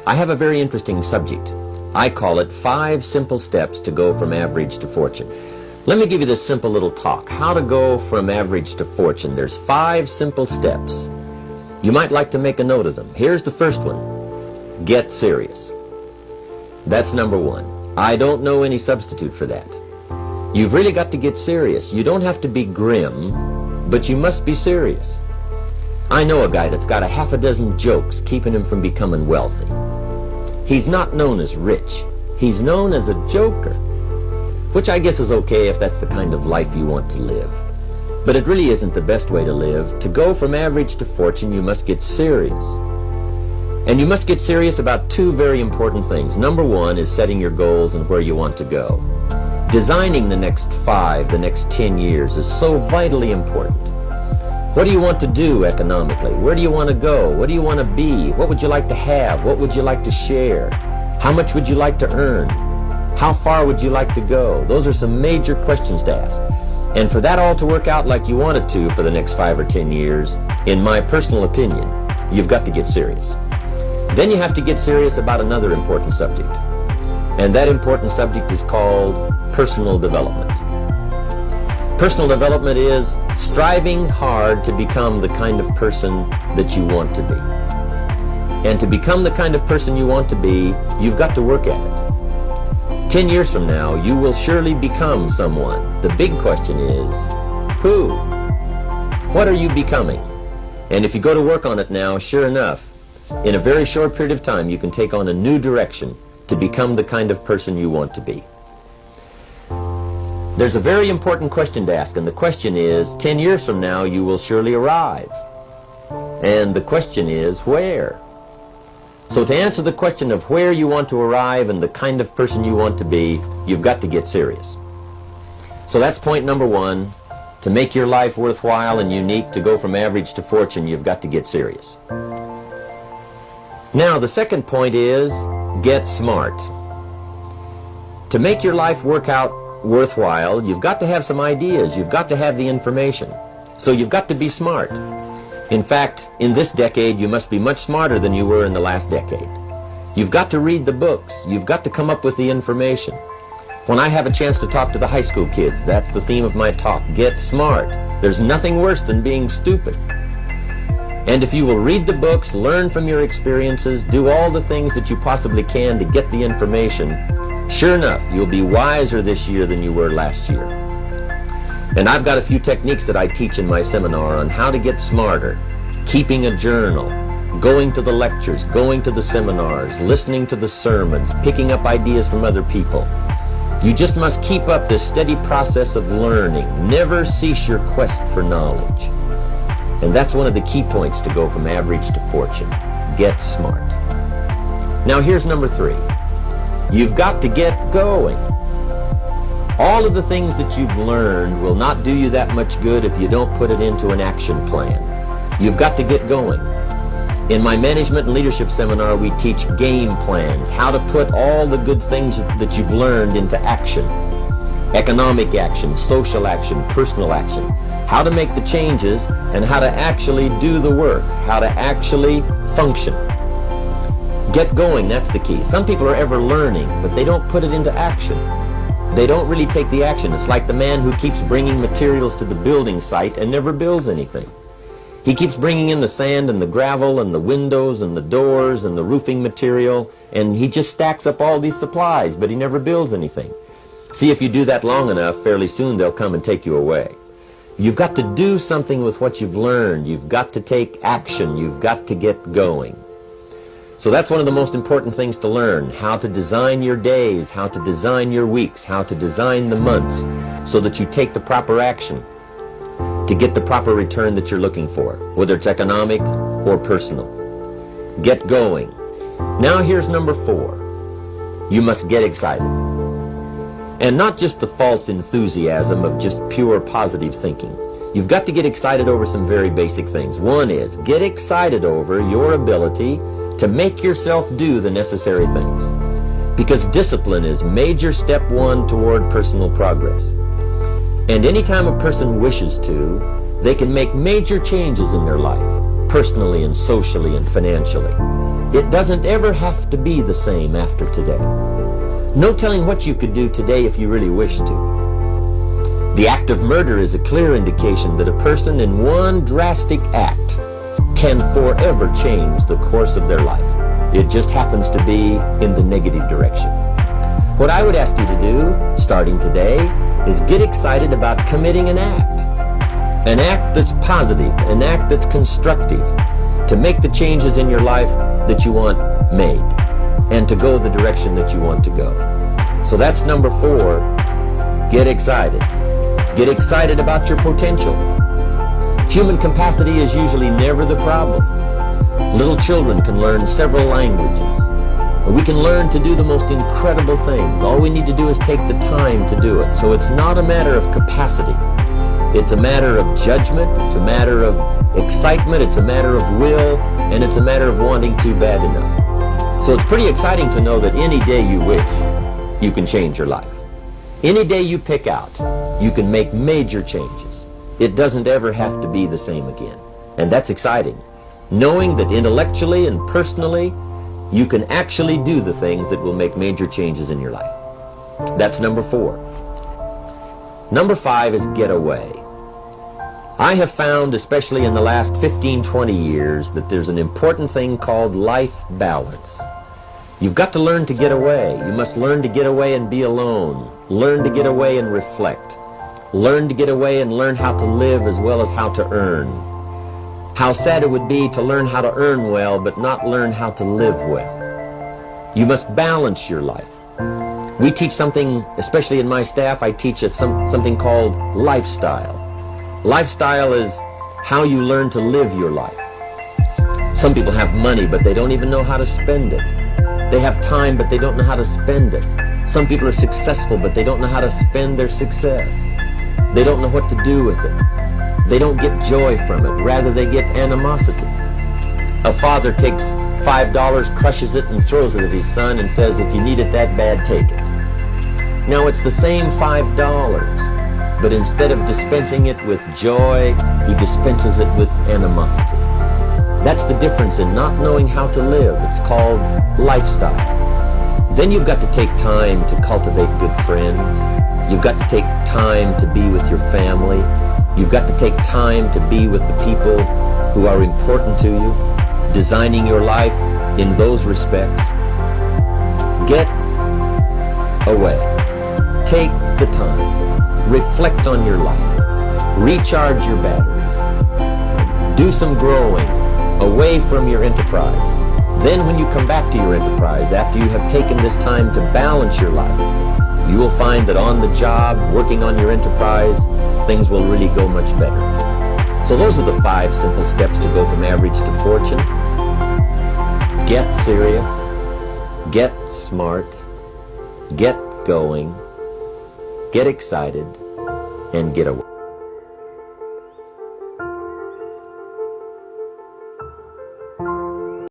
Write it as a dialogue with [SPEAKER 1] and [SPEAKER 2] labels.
[SPEAKER 1] I have a very interesting subject. I call it 5 simple steps to go from average to fortune. Let me give you this simple little talk. How to go from average to fortune. There's 5 simple steps. You might like to make a note of them. Here's the first one. Get serious. That's number 1. I don't know any substitute for that. You've really got to get serious. You don't have to be grim, but you must be serious. I know a guy that's got a half a dozen jokes keeping him from becoming wealthy. He's not known as rich. He's known as a joker, which I guess is okay if that's the kind of life you want to live. But it really isn't the best way to live. To go from average to fortune, you must get serious. And you must get serious about 2 very important things. Number 1 is setting your goals and where you want to go. Designing the next 5, the next 10 years is so vitally important. What do you want to do economically? Where do you want to go? What do you want to be? What would you like to have? What would you like to share? How much would you like to earn? How far would you like to go? Those are some major questions to ask. And for that all to work out like you want it to for the next 5 or 10 years, in my personal opinion, you've got to get serious. Then you have to get serious about another important subject. And that important subject is called personal development. Personal development is striving hard to become the kind of person that you want to be. And to become the kind of person you want to be, you've got to work at it. 10 years from now, you will surely become someone. The big question is, who? What are you becoming? And if you go to work on it now, sure enough, in a very short period of time, you can take on a new direction to become the kind of person you want to be. There's a very important question to ask, and the question is, 10 years from now, you will surely arrive. And the question is, where? So to answer the question of where you want to arrive and the kind of person you want to be, you've got to get serious. So that's point number 1. To make your life worthwhile and unique, to go from average to fortune, you've got to get serious. Now, the second point is, get smart. To make your life work out worthwhile, you've got to have some ideas. You've got to have the information. So you've got to be smart. In fact, in this decade, you must be much smarter than you were in the last decade. You've got to read the books. You've got to come up with the information. When I have a chance to talk to the high school kids, that's the theme of my talk. Get smart. There's nothing worse than being stupid. And if you will read the books, learn from your experiences, do all the things that you possibly can to get the information, sure enough, you'll be wiser this year than you were last year. And I've got a few techniques that I teach in my seminar on how to get smarter. Keeping a journal, going to the lectures, going to the seminars, listening to the sermons, picking up ideas from other people. You just must keep up this steady process of learning. Never cease your quest for knowledge. And that's one of the key points to go from average to fortune. Get smart. Now here's number 3. You've got to get going. All of the things that you've learned will not do you that much good if you don't put it into an action plan. You've got to get going. In my management and leadership seminar, we teach game plans, how to put all the good things that you've learned into action. Economic action, social action, personal action. How to make the changes and how to actually do the work, how to actually function. Get going, that's the key. Some people are ever learning, but they don't put it into action. They don't really take the action. It's like the man who keeps bringing materials to the building site and never builds anything. He keeps bringing in the sand and the gravel and the windows and the doors and the roofing material, and he just stacks up all these supplies, but he never builds anything. See, if you do that long enough, fairly soon they'll come and take you away. You've got to do something with what you've learned. You've got to take action. You've got to get going. So that's one of the most important things to learn, how to design your days, how to design your weeks, how to design the months, so that you take the proper action to get the proper return that you're looking for, whether it's economic or personal. Get going. Now here's number 4. You must get excited. And not just the false enthusiasm of just pure positive thinking. You've got to get excited over some very basic things. One is, get excited over your ability to make yourself do the necessary things. Because discipline is major step 1 toward personal progress. And anytime a person wishes to, they can make major changes in their life. personally and socially and financially. It doesn't ever have to be the same after today. No telling what you could do today if you really wish to. The act of murder is a clear indication that a person in one drastic act can forever change the course of their life. It just happens to be in the negative direction. What I would ask you to do, starting today, is get excited about committing an act. An act that's positive, an act that's constructive, to make the changes in your life that you want made, and to go the direction that you want to go. So that's number 4, get excited. Get excited about your potential. Human capacity is usually never the problem. Little children can learn several languages. We can learn to do the most incredible things. All we need to do is take the time to do it. So it's not a matter of capacity. It's a matter of judgment. It's a matter of excitement. It's a matter of will. And it's a matter of wanting to bad enough. So it's pretty exciting to know that any day you wish, you can change your life. Any day you pick out, you can make major changes. It doesn't ever have to be the same again. And that's exciting. Knowing that intellectually and personally, you can actually do the things that will make major changes in your life. That's number 4. Number 5 is get away. I have found, especially in the last 15-20 years, that there's an important thing called life balance. You've got to learn to get away. You must learn to get away and be alone. Learn to get away and reflect. Learn to get away and learn how to live as well as how to earn. How sad it would be to learn how to earn well but not learn how to live well. You must balance your life. We teach something, especially in my staff, I teach something called lifestyle. Lifestyle is how you learn to live your life. Some people have money but they don't even know how to spend it. They have time but they don't know how to spend it. Some people are successful but they don't know how to spend their success. They don't know what to do with it. They don't get joy from it. Rather, they get animosity. A father takes $5, crushes it, and throws it at his son and says, if you need it that bad, take it. Now, it's the same $5, but instead of dispensing it with joy, he dispenses it with animosity. That's the difference in not knowing how to live. It's called lifestyle. Then you've got to take time to cultivate good friends. You've got to take time to be with your family. You've got to take time to be with the people who are important to you, designing your life in those respects. Get away. Take the time. Reflect on your life. Recharge your batteries. Do some growing away from your enterprise. Then when you come back to your enterprise, after you have taken this time to balance your life, you will find that on the job, working on your enterprise, things will really go much better. So those are the 5 simple steps to go from average to fortune. Get serious, get smart, get going, get excited, and get away.